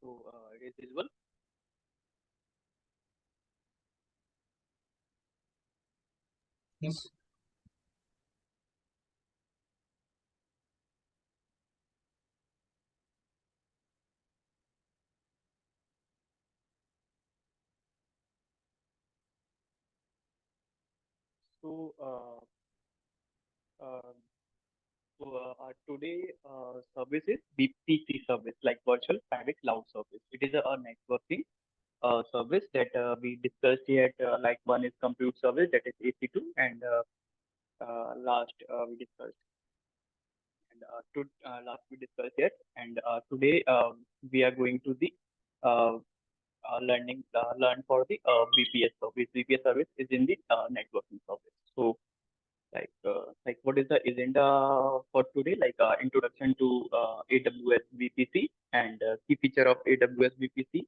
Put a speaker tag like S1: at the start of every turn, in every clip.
S1: So it is visible.
S2: Yes.
S1: So uh, today service is VPC service, like virtual private cloud service. It is a networking service that we discussed yet. Like one is compute service, that is AC2, and last we discussed, and last we discussed yet. And today we are going to the uh, learn for the VPS service. VPS service is in the networking service. So like what is the agenda for today? Like introduction to AWS VPC and key feature of AWS VPC.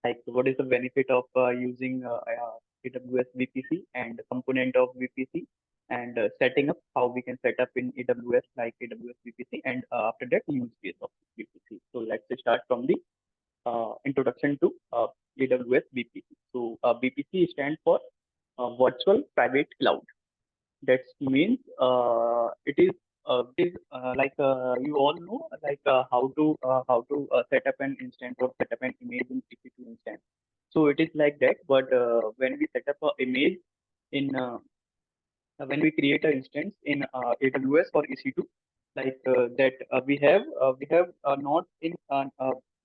S1: Like what is the benefit of using AWS VPC and component of VPC, and setting up how we can set up in AWS like AWS VPC, and after that use case of VPC. So let's start from the introduction to AWS VPC. So VPC stands for Virtual Private Cloud. That means it is like you all know like how to set up an instance or set up an image in EC2 instance. So it is like that. But when we set up an image in when we create an instance in AWS or EC2, like that we have not in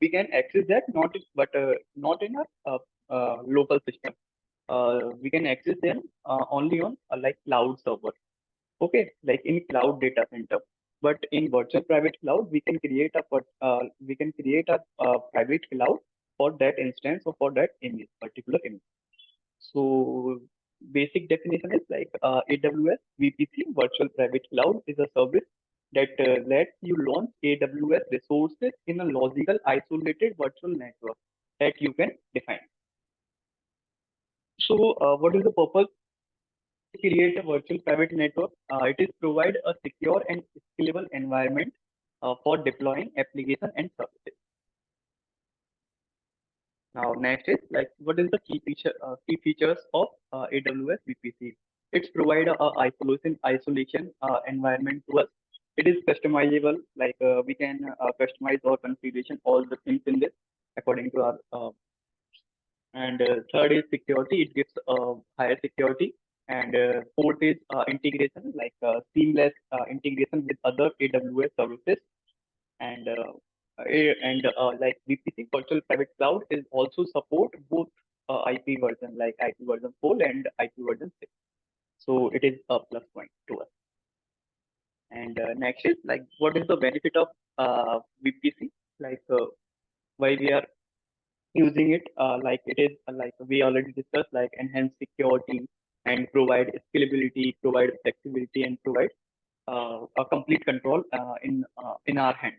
S1: we can access that not not in a local system. We can access them only on like cloud server. Okay, like in cloud data center. But in virtual private cloud, we can create a private cloud for that instance or for that image, particular image. So basic definition is like AWS VPC Virtual Private Cloud is a service that lets you launch AWS resources in a logical isolated virtual network that you can define. So what is the purpose? Create a virtual private network. It is provide a secure and scalable environment for deploying application and services. Now, next is like what is the key features of AWS VPC? It's provide a isolation environment to us. It is customizable, like we can customize our configuration, all the things in this according to our and third is security. It gives higher security. And fourth is integration, like seamless integration with other AWS services. And like VPC Virtual Private Cloud is also support both IP version, like IP version 4 and IP version 6. So it is a plus point to us. And next is like what is the benefit of VPC? Like why we are using it, like it is like we already discussed, like enhance security and provide scalability, provide flexibility, and provide a complete control in our hand,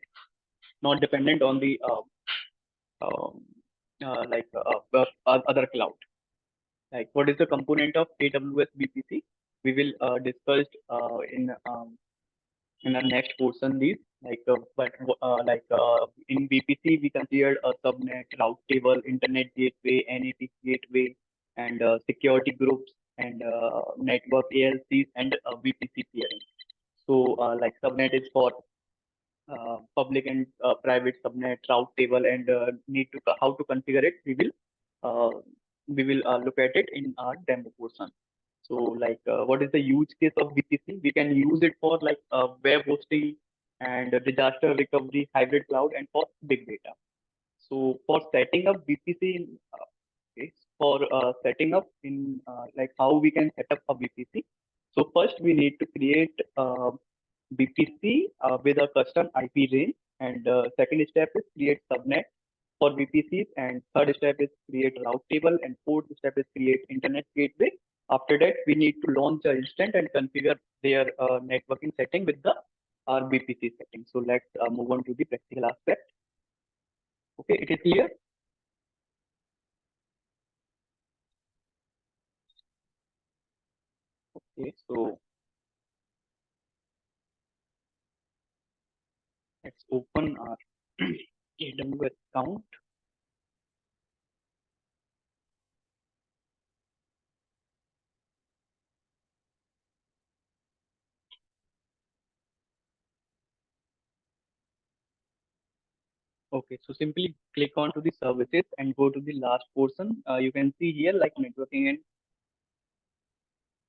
S1: not dependent on the um, other cloud. Like what is the component of AWS VPC? We will discuss in our next portion these in VPC we considered a subnet, route table, internet gateway, NAT gateway, and security groups, and network ALCs, and VPC peering. So like subnet is for public and private subnet, route table, and need to how to configure it. Uh, we will look at it in our demo portion. So, like, what is the use case of VPC? We can use it for like web hosting and disaster recovery, hybrid cloud, and for big data. So, for setting up VPC, okay, for setting up in like how we can set up a VPC. So, first we need to create VPC with a custom IP range, and second step is create subnet for VPCs, and third step is create route table, and fourth step is create internet gateway. After that, we need to launch an instance and configure their networking setting with the our VPC setting. So let's move on to the practical aspect. Okay, it is clear. Okay, so let's open our AWS account. Okay, so simply click on to the services and go to the last portion. You can see here like networking and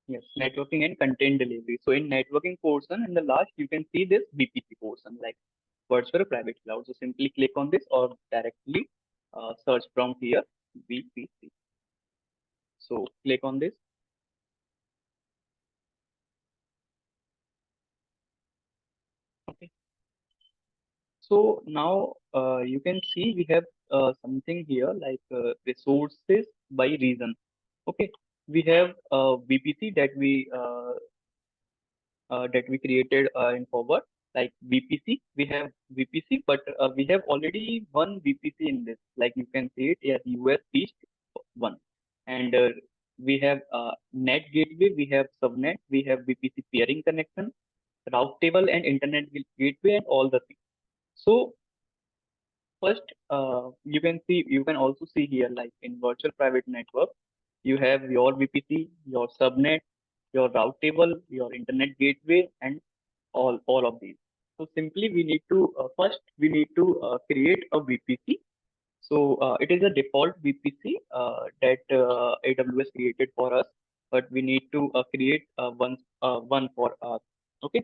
S1: yes, networking and content delivery. So in networking portion, in the last you can see this VPC portion like virtual private cloud. So simply click on this or directly search from here VPC. So click on this. Okay. So now you can see we have something here like resources by region. Okay, we have VPC that we created in forward like VPC. We have VPC, but we have already one VPC in this. Like you can see it as US East one, and we have net gateway. We have subnet. We have VPC peering connection, route table, and internet gateway, and all the things. So first, you can also see here, like in virtual private network, you have your VPC, your subnet, your route table, your internet gateway, and all of these. So simply, we need to first we need to create a VPC. So it is a default VPC that AWS created for us, but we need to create one for us. Okay.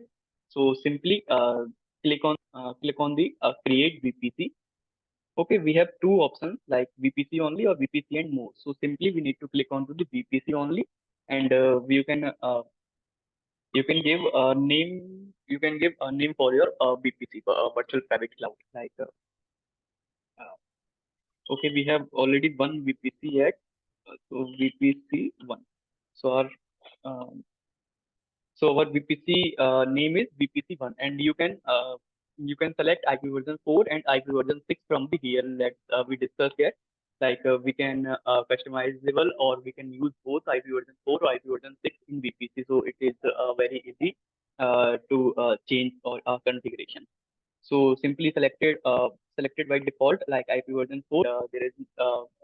S1: So simply click on the create VPC. Okay, we have two options like VPC only or VPC and more. So simply we need to click on to the VPC only, and you can give a name. You can give a name for your VPC, virtual private cloud. Like okay, we have already one VPC at so VPC one. So our um, So our VPC name is VPC1, and you can select IP version 4 and IP version 6 from the here that we discussed here. Like we can customizable or we can use both IP version 4 or IP version 6 in VPC. So it is very easy to change or configuration. So simply selected by default like IP version 4. There is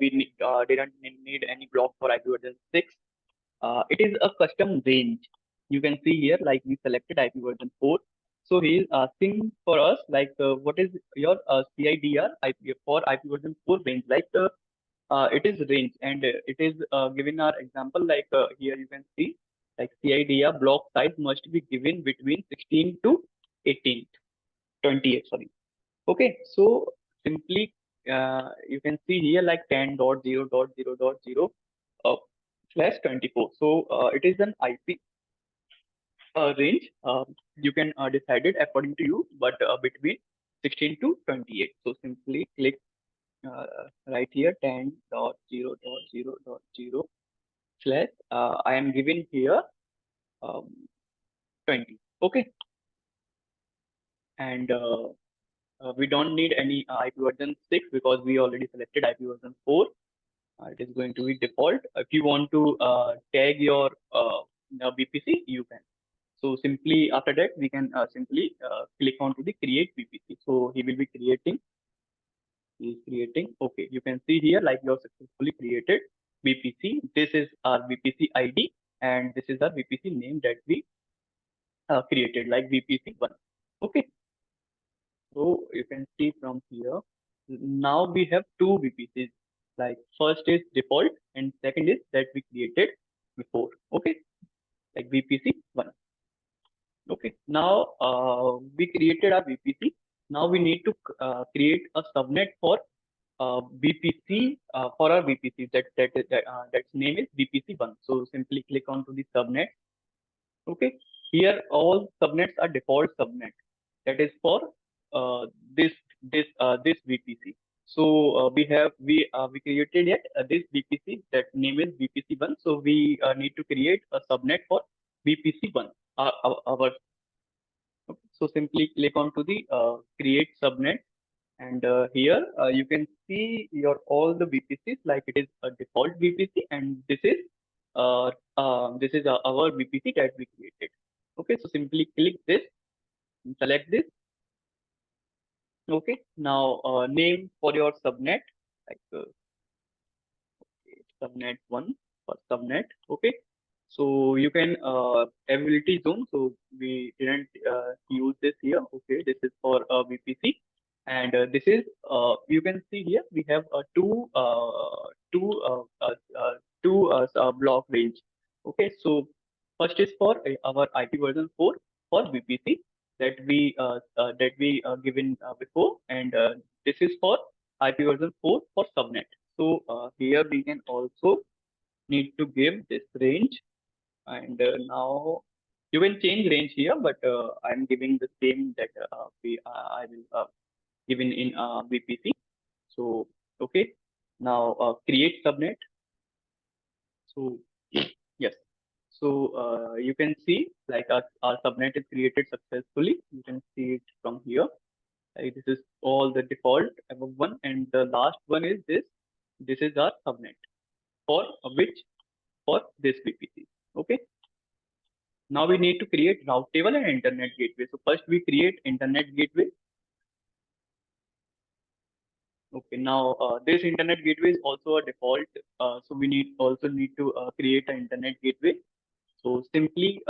S1: we need, didn't need any block for IP version 6. It is a custom range. You can see here, like we selected IP version 4. So he is asking for us, like, what is your CIDR IP for IP version 4 range? Like, it is range, and it is given our example, like here you can see, like CIDR block size must be given between 16 to 18, 28, sorry. Okay, so simply you can see here like 10.0.0.0 uh, slash 24. So it is an IP range. You can decide it according to you, but between 16 to 28. So simply click uh, right here 10.0.0.0 slash I am giving here um, 20. Okay, and we don't need any IP version 6 because we already selected IP version 4. It is going to be default. If you want to tag your VPC, you can. So simply after that, we can simply click on to the create VPC. So he will be creating. He is creating. Okay, you can see here like you have successfully created VPC. This is our VPC ID, and this is our VPC name that we created like VPC1. Okay, so you can see from here. Now we have two VPCs. Like first is default, and second is that we created before. Okay, like VPC1. Okay, now we created our VPC. Now we need to create a subnet for VPC for our VPC. That's name is VPC1. So simply click on to the subnet. Okay, here all subnets are default subnet. That is for uh, this this VPC. So we created yet this VPC that name is VPC1. So we need to create a subnet for VPC1. Our Okay. So simply click on to the create subnet, and here you can see your all the VPCs like it is a default VPC, and this is our VPC that we created. Okay, so simply click this, and select this. Okay, now name for your subnet like subnet one for subnet. Okay, so you can availability zone. So we didn't use this here. Okay, this is for VPC, And this is you can see here we have two block range. Okay, so first is for our IP version 4 for VPC that we given before, and this is for IP version 4 for subnet. So here we can also need to give this range, and now you can change range here, but I'm giving the same that I will given in VPC. So okay, now create subnet. So yes, so you can see like our subnet is created successfully. You can see it from here. This is all the default above one, and the last one is this. This is our subnet for which for this VPC. Okay. Now we need to create route table and internet gateway. So first we create internet gateway. Okay, now this internet gateway is also a default. So we need to create an internet gateway. So simply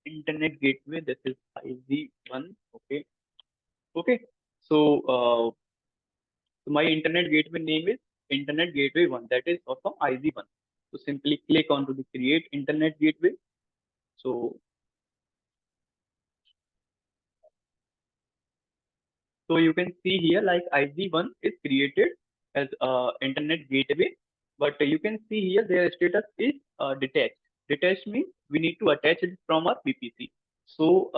S1: internet gateway. This is IZ1. Okay. Okay. So my internet gateway name is internet gateway 1. That is also IZ1. So simply click on to the create internet gateway. So you can see here like IZ1 is created as internet gateway, but you can see here their status is detached. Detached means we need to attach it from our VPC. So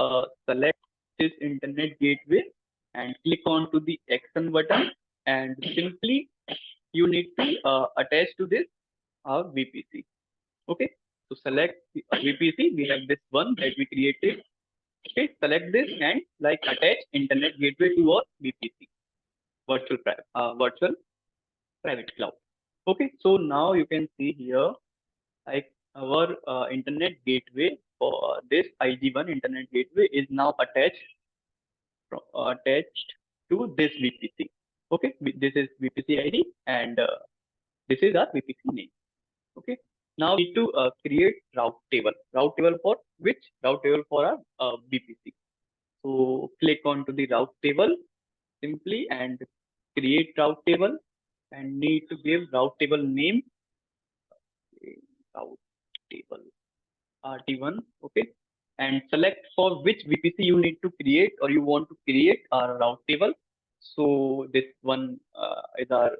S1: select this internet gateway and click on to the action button, and simply you need to attach to this our VPC. Okay, so select the VPC. We have this one that we created. Okay, select this and like attach internet gateway to our VPC, virtual private cloud. Okay, so now you can see here like our internet gateway for this IG1 internet gateway is now attached to this VPC. Okay, this is VPC ID, and this is our VPC name. Okay, now we need to create route table. Route table for which? Route table for our VPC. So click on to the route table simply and create route table, and need to give route table name. Route table RT1. Okay, and select for which VPC you need to create or you want to create a route table. So this one is our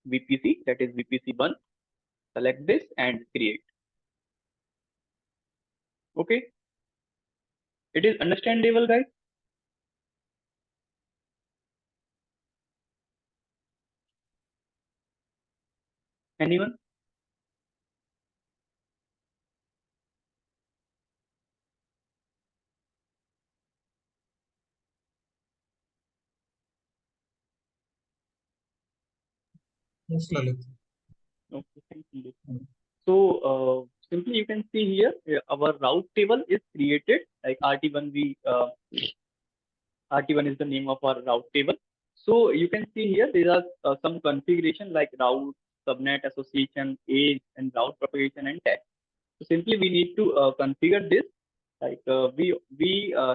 S1: VPC, that is VPC1. Select this and create. Okay, it is understandable, guys? Anyone?
S2: Yes, Lalit.
S1: Okay, thank you. So simply you can see here our route table is created like RT1. RT1 is the name of our route table. So you can see here there are some configuration like route, subnet association, age, and route propagation and tag. So simply we need to configure this. Like we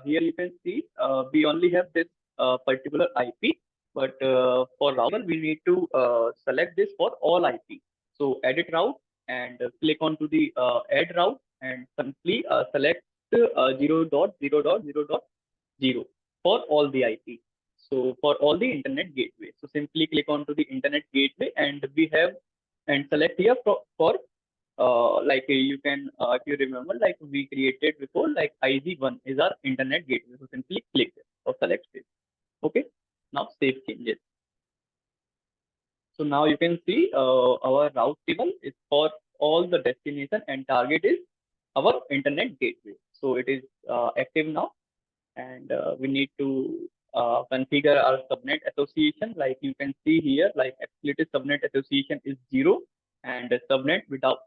S1: here you can see we only have this particular IP, but for router we need to select this for all IP. So edit route and click on to the add route and simply select 0.0.0.0 for all the IP. So for all the internet gateway. So simply click on to the internet gateway, and we have and select here for like you can if you remember like we created before like IZ1 is our internet gateway. So simply click it or select it. Okay, now save changes. So now you can see our route table is for all the destination, and target is our internet gateway. So it is active now, and we need to configure our subnet association. Like you can see here, like explicit subnet association is 0, and the subnet without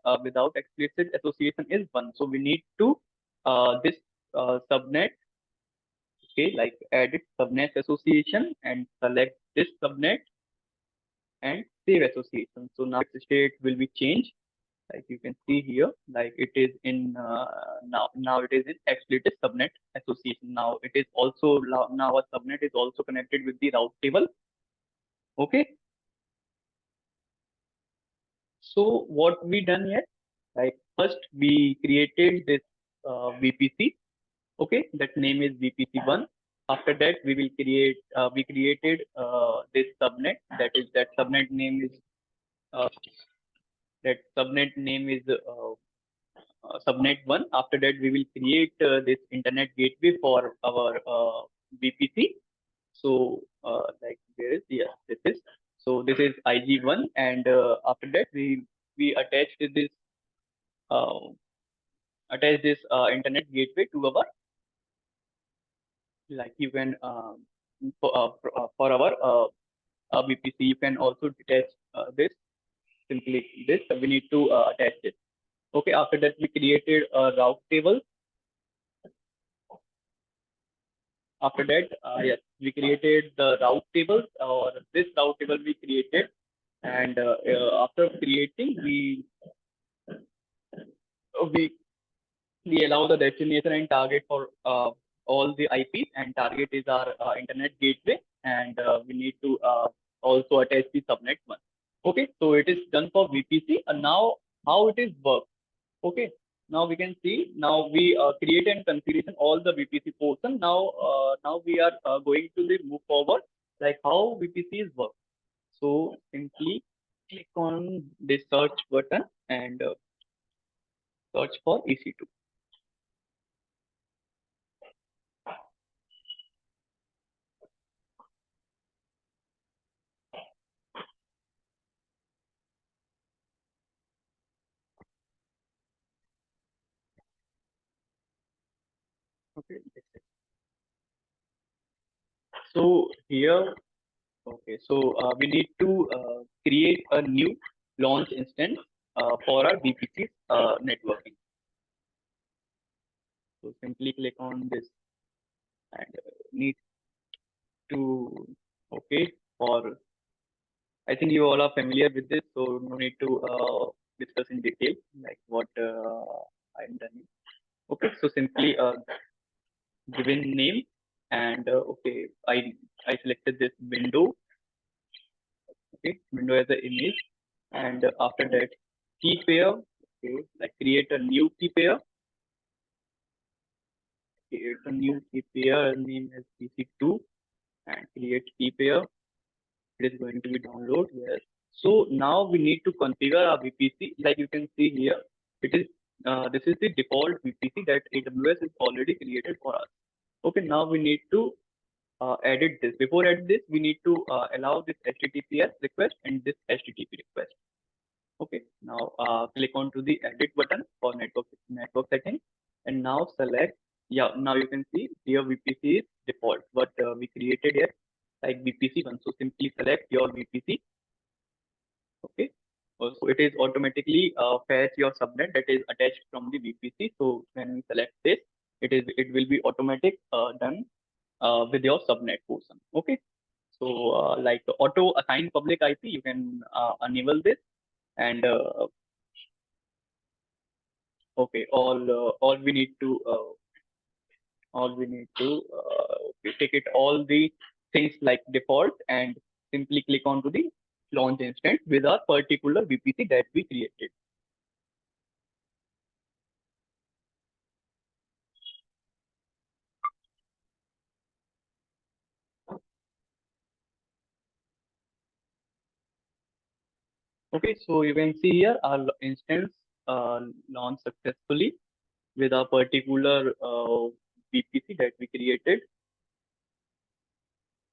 S1: explicit association is 1. So we need to this subnet. Okay, like edit subnet association and select this subnet and save association. So now its state will be changed. Like you can see here, like it is in now it is in explicit subnet association. Now it is also now a subnet is also connected with the route table. Okay. So what we done yet? Like first we created this VPC. Okay, that name is VPC1. After that we created this subnet. That subnet name is uh, subnet 1. After that, we will create this internet gateway for our VPC. So, like there is, yes, this is. So this is IG1, and after that, we uh, attach this internet gateway to our, like you can for our VPC, you can also attach this, simply this. We need to attach it. Okay. After that, we created a route table. After that, yes, we created the route tables, or this route table we created, and after creating, we we allow the destination and target for all the IPs, and target is our internet gateway, and we need to also attach the subnet one. Okay, so it is done for VPC, and now how it is work. Okay, now we can see, now we create and configuration all the VPC portion. Now we are going to the move forward, like how VPCs work. So simply click on the search button and search for EC2. Okay, that's it. So here, okay, so we need to create a new launch instance for our VPC networking. So simply click on this and need to, okay, for, I think you all are familiar with this, so no need to discuss in detail like what I'm done. Okay, so simply given name, and okay, I selected this window. Okay, window as an image, and after that key pair. Okay, like create a new key pair. Create a new key pair. Name is PC2, and create key pair. It is going to be download. Yes. So now we need to configure our VPC. Like you can see here, it is this is the default VPC that AWS is already created for us. Okay, now we need to edit this. Before edit this, we need to allow this HTTPS request and this HTTP request. Okay, now click on to the edit button for network settings, and now select. Yeah, now you can see here VPC is default, but we created here like VPC1. So simply select your VPC. Okay, so it is automatically fetch your subnet that is attached from the VPC. So when we select this, it will be automatic done with your subnet portion. Okay, so like auto assign public IP, you can enable this, and okay, all we need to okay, take it all the things like default, and simply click on to the launch instance with our particular VPC that we created. Okay, so you can see here our instance launched successfully with our particular VPC that we created.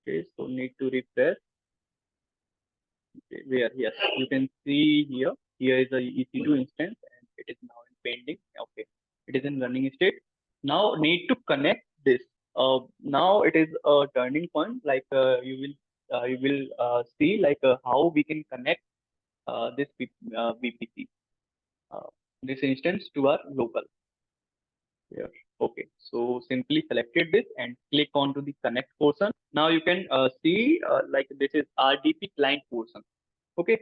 S1: Okay, so need to refresh. Okay, where, yes, you can see here. Here is the EC2 instance, and it is now in pending. Okay, it is in running state. Now need to connect this. Now it is a turning point. Like you will see like how we can connect this VPC, this instance to our local. Here. Okay, so simply selected this and click on to the connect portion. Now you can see like this is RDP client portion. Okay,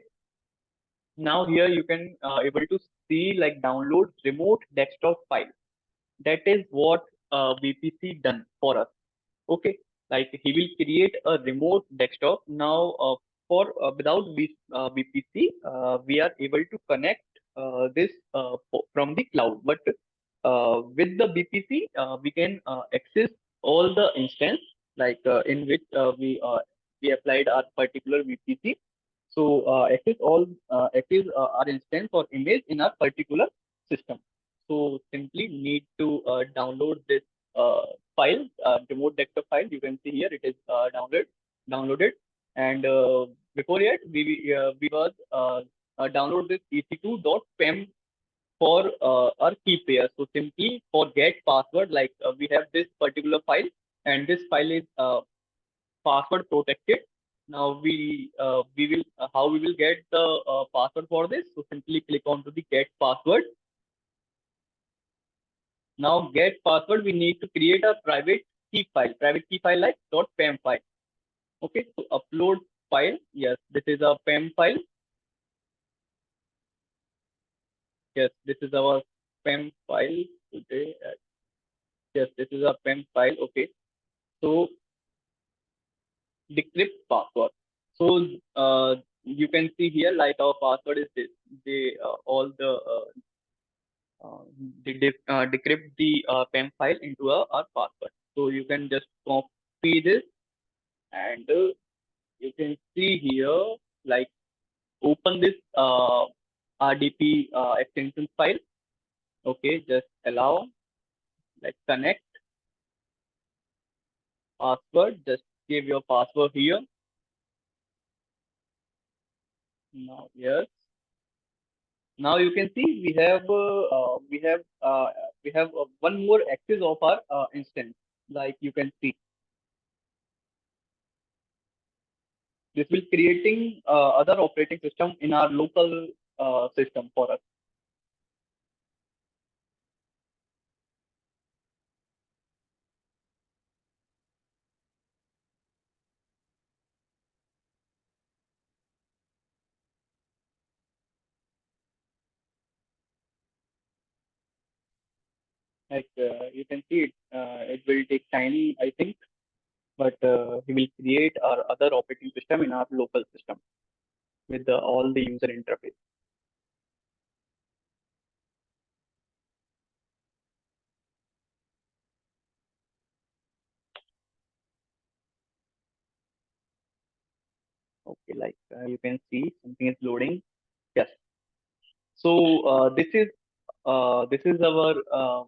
S1: now here you can able to see like download remote desktop file. That is what VPC done for us. Okay, like he will create a remote desktop. Now, for without VPC, we are able to connect this from the cloud. But with the VPC, we can access all the instance like in which we applied our particular VPC. So access our instance or image in our particular system. So simply need to download this file, remote desktop file. You can see here it is downloaded, and before yet we was download this ec2.pem for our key pair. So simply forget password, like we have this particular file, and this file is password protected. Now we will how we will get the password for this. So simply click on to the get password. Now get password, we need to create a private key file like .pem file. Okay, so upload file. Yes, this is a PEM file. Yes, this is our PEM file today. Yes, this is a PEM file. Okay, so decrypt password. So you can see here like our password is this. They all the decrypt the PEM file into our password. So you can just copy this, and you can see here like open this RDP extension file. Okay, just allow, like connect password. Just give your password here. Now yes. Now you can see we have one more access of our instance. Like you can see, this will creating other operating system in our local system for us. Like you can see it will take time, I think, but he will create our other operating system in our local system with all the user interface. Okay, like you can see something is loading. Yes. So this is our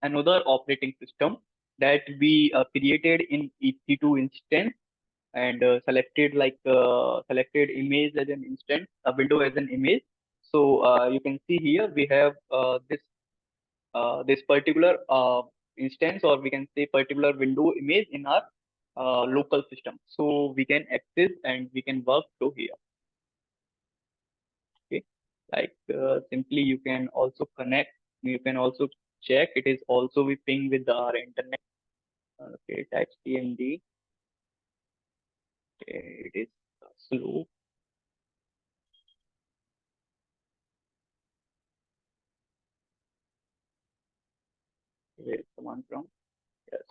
S1: another operating system that we created in EC2 instance, and selected image as an instance, a window as an image. So you can see here we have this particular instance, or we can say particular window image in our local system. So we can access and we can work through here. Okay, like simply you can also connect. You can also check. It is also we ping with our internet. Okay, type CMD. Okay, it is slow. Where is command prompt? Yes,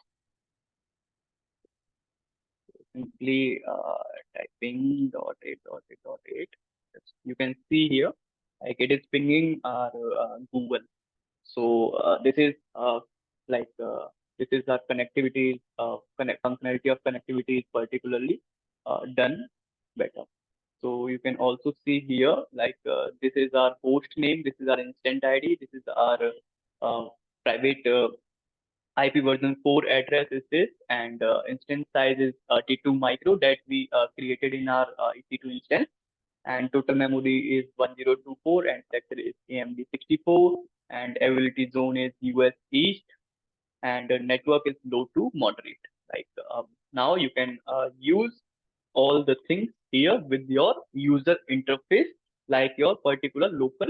S1: simply typing .8. Yes. You can see here, like it is pinging our Google. So this is like this is our connectivity, functionality of connectivity is particularly done better. So you can also see here, like this is our host name, this is our instant ID, this is our uh, private IP version 4 address is this, and instance size is T2 micro that we created in our EC2 instance, and total memory is 1024, and sector is AMD 64, and availability zone is US East, and network is low to moderate. Like now you can use all the things here with your user interface, like your particular local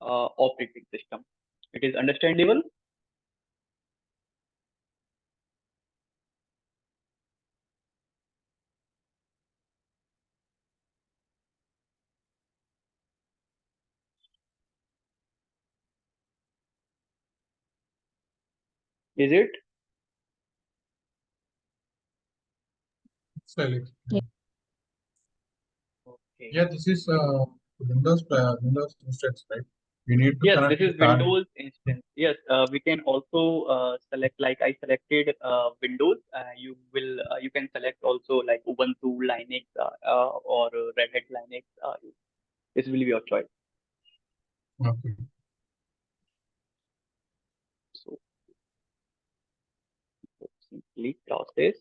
S1: operating system. It is understandable. Is it?
S2: Alex.
S1: Okay.
S2: Yeah, this is Windows instance, right? We need to
S1: Yes, this
S2: connect
S1: is
S2: with card.
S1: Windows instance. Yes, we can also select, like I selected Windows. You can select also like Ubuntu, Linux, or Red Hat Linux. This will be your choice.
S2: Okay.
S1: So simply process.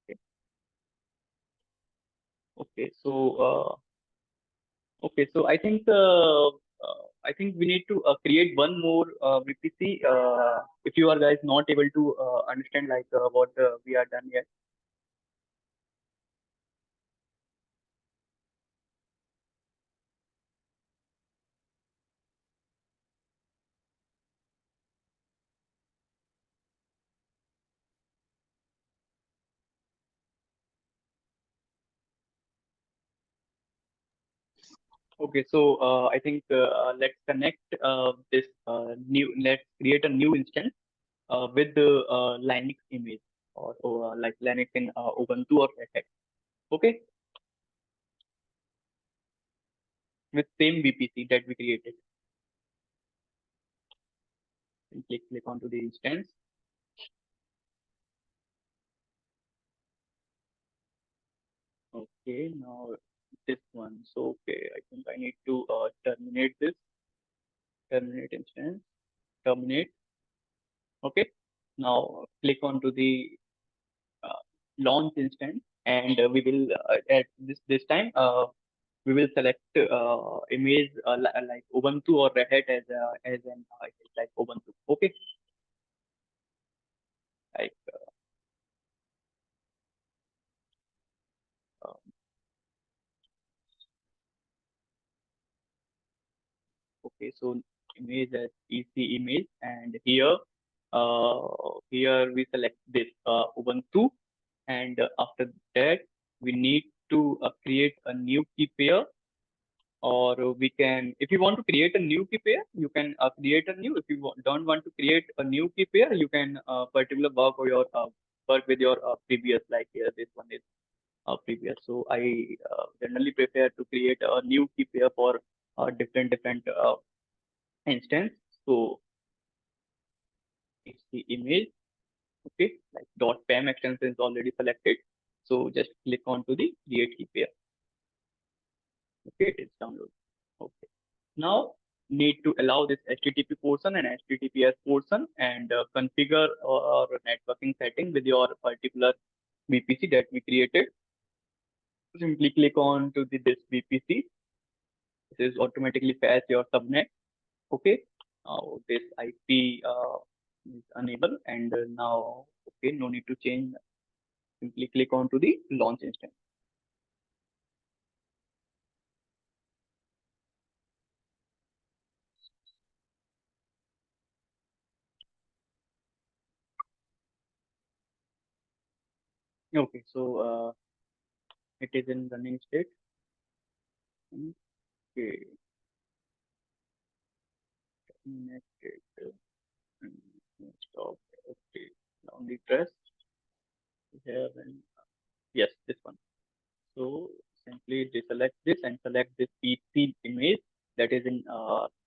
S1: Okay. Okay. So I think we need to create one more VPC. If you are guys not able to understand like what we are done yet. Okay, so I think let's connect this let's create a new instance with the Linux image or like Linux in Ubuntu or Red Hat. Okay, with same VPC that we created. And click onto the instance. Okay, now this one. So okay, I think I need to terminate this. Terminate instance. Terminate. Okay. Now click onto the uh, launch instance, and we will at this time we will select image like Ubuntu or Red Hat as an like Ubuntu. Okay, like uh, okay, so image as EC image, and here we select this Ubuntu, and after that we need to create a new key pair, or we can, if you want to create a new key pair, you can create a new. If you don't want to create a new key pair, you can particular work with your previous, like here this one is previous. So I generally prefer to create a new key pair for different instance. So it's the image. Okay, like .pam extension is already selected, so just click on to the create key pair. Okay, it's download. Okay, now need to allow this HTTP portion and HTTPS portion, and configure or networking setting with your particular VPC that we created. Simply click on to this VPC. This is automatically fetch your subnet. Okay, now this IP is enabled, and now okay, no need to change. Simply click on to the launch instance. Okay, so it is in running state. Okay, connected. Stop. Okay, now the press here, and yes, this one. So simply deselect this and select this PC image that is in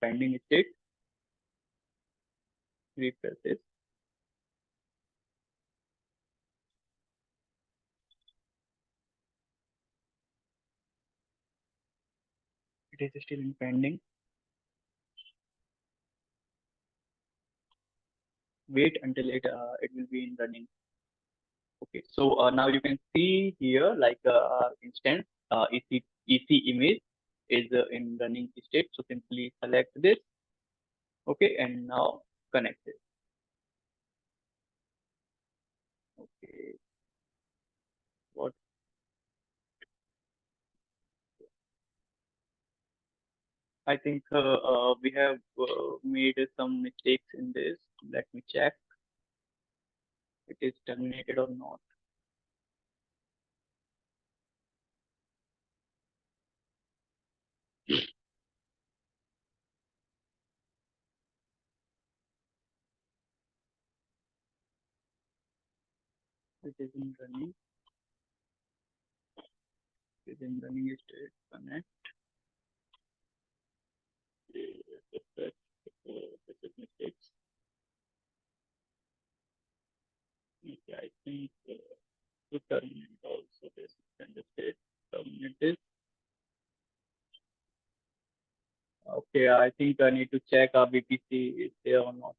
S1: pending state. Refresh this. It is still in pending. Wait until it will be in running. Okay, so now you can see here like instance EC image is in running state. So simply select this. Okay, and now connect it. Okay, what I think we have made some mistakes in this. Let me check. It is terminated or not. It is in running. It is in running state. Connect. Mistakes. Okay, I think to terminate also this and the state terminate this. Okay, I think I need to check our VPC is there or not.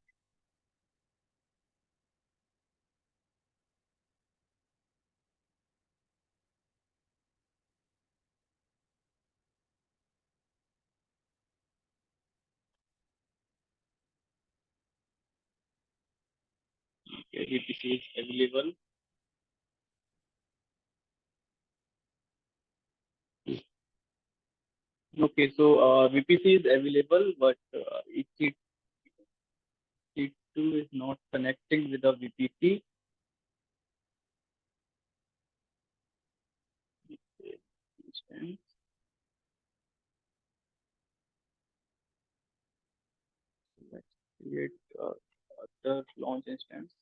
S1: Okay, VPC is available. Okay, so VPC is available, but EC2 is not connecting with the VPC. Instance. Let's create other launch instance.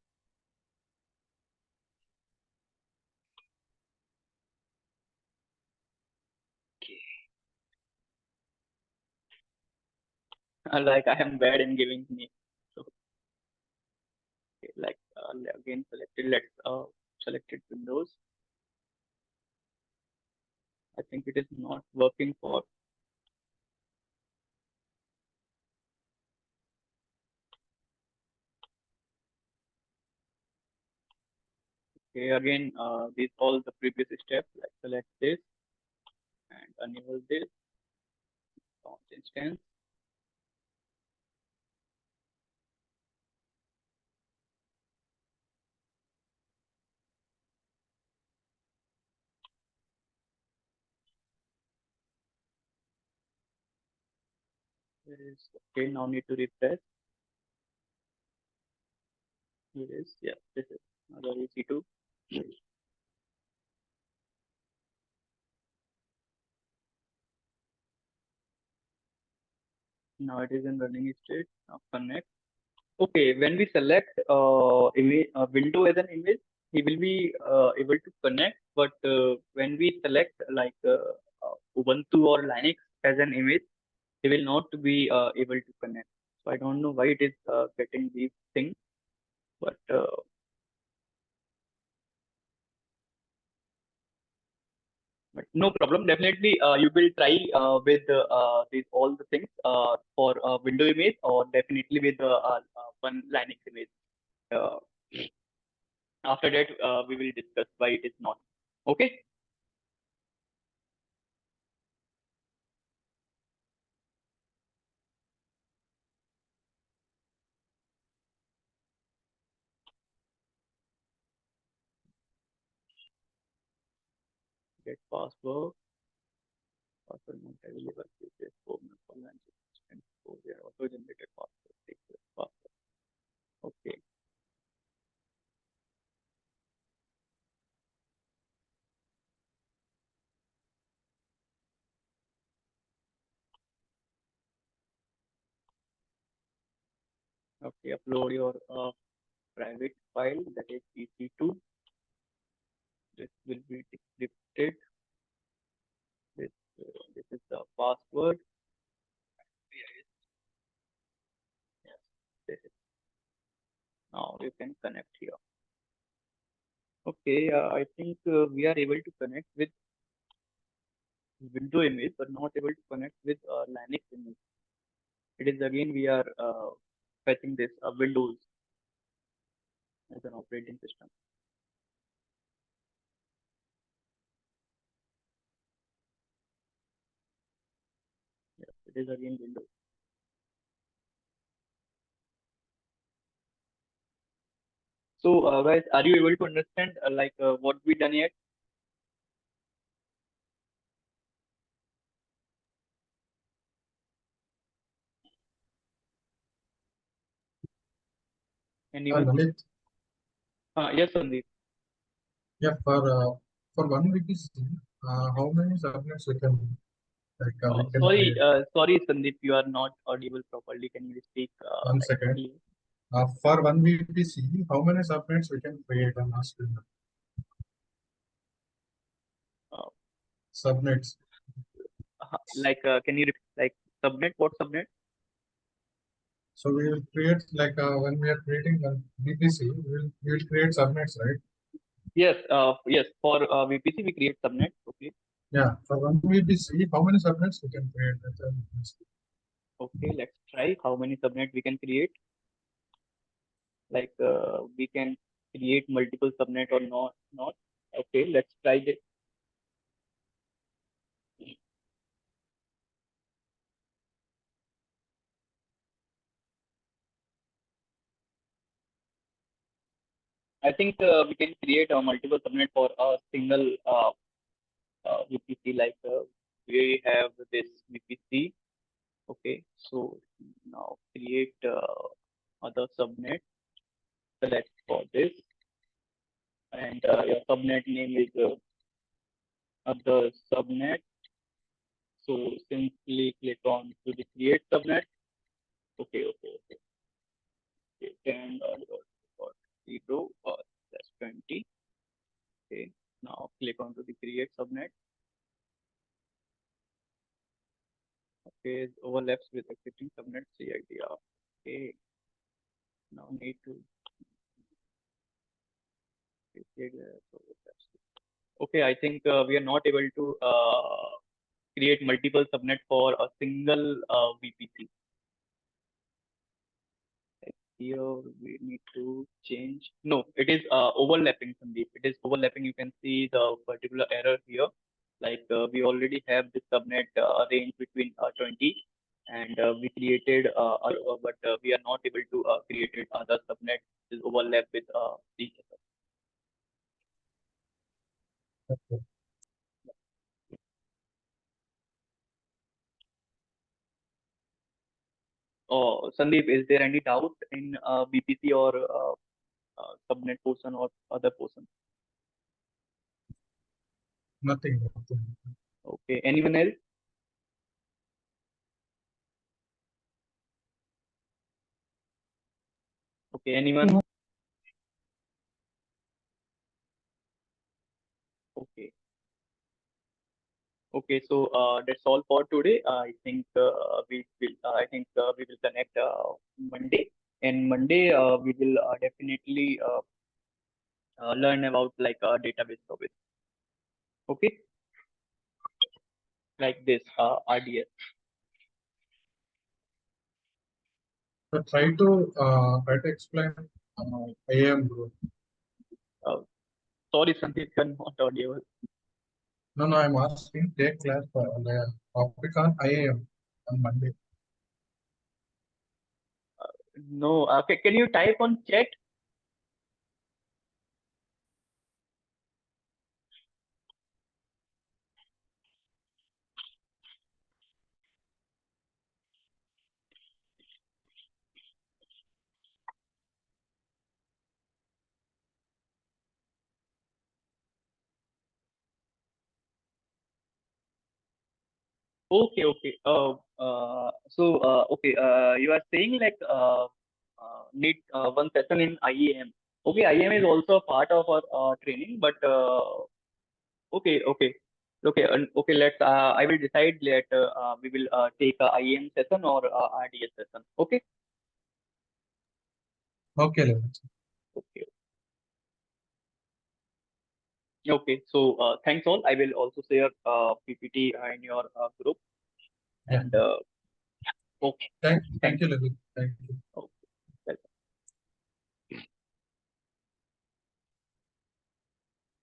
S1: Like I am bad in giving names. So, okay, like again selected. Let's selected Windows. I think it is not working for. Okay, again these all the previous steps. Like select this and enable this launch instance. Okay, now need to refresh. Here is, yeah, this is another EC2. Now it is in running state. Now connect. Okay, when we select image window as an image, he will be able to connect. But when we select like Ubuntu or Linux as an image, he will not be able to connect. So I don't know why it is getting these things, but no problem. Definitely, you will try with these all the things for window image, or definitely with one Linux image. Uh, After that, we will discuss why it is not. Okay. Get password. Password not available. This form for language and for their auto generated password. Take the password. Okay. Okay. Upload your private file, that is EC2. This will be decrypted. This this is the password. Yes. This is. Now you can connect here. Okay. I think we are able to connect with window image, but not able to connect with Linux image. It is again we are fetching this Windows as an operating system. Yes, it is again Windows. So guys, are you able to understand like what we done yet? Anyone?
S2: Lalit,
S1: Yes, Sandeep.
S2: yeah, for one VPC, how many subnets we can we can
S1: Sorry,
S2: create?
S1: sorry, Sandeep, you are not audible properly. Can you speak?
S2: One
S1: Like,
S2: second.
S1: clear?
S2: For one VPC, how many subnets we can create on our screen? subnets.
S1: Can you repeat, subnet? What subnet?
S2: So we will create when we are creating a VPC, we will create subnets, right?
S1: Yes. Yes. For VPC, we create subnet. Okay.
S2: Yeah. For one VPC, how many subnets we can create?
S1: Okay. Let's try how many subnet we can create. We can create multiple subnet or not. Not. Okay. Let's try this. I think we can create a multiple subnet for a single VPC. We have this VPC. Okay, so now create other subnet. Select for this, and your subnet name is other subnet. So simply click on to the create subnet. Okay. 10.0 that's 20. Okay, now click on to the create subnet. Okay, it overlaps with existing subnet CID. Okay, now need to okay, I think we are not able to create multiple subnet for a single VPC. Here we need to change. No, it is overlapping, Sandeep. It is overlapping. You can see the particular error here. We already have this subnet range between 20, and we created, but we are not able to create other subnet is overlap with each other.
S2: Okay.
S1: Sandeep, is there any doubt in VPC or subnet portion or other portion?
S2: Nothing.
S1: Okay. Anyone else? Okay. Anyone? Okay. Okay. So that's all for today. I think we will. I think we will connect Monday. And Monday we will definitely learn about database service. Okay. Like this RDS.
S2: So try to explain IAM group.
S1: Sorry, Sandeep, you're not audible.
S2: No, I'm asking. Take class for topic on IAM on Monday.
S1: No. Okay. Can you type on chat? Okay. Okay. You are saying need one session in IAM. Okay, IAM is also a part of our training, but okay. Okay. Let's. I will decide that we will take a IAM session or RDS session. Okay.
S2: Okay.
S1: Okay. Okay. So thanks all. I will also share PPT in your group.
S2: Yeah.
S1: And okay.
S2: Thank you, Levin. Thank you.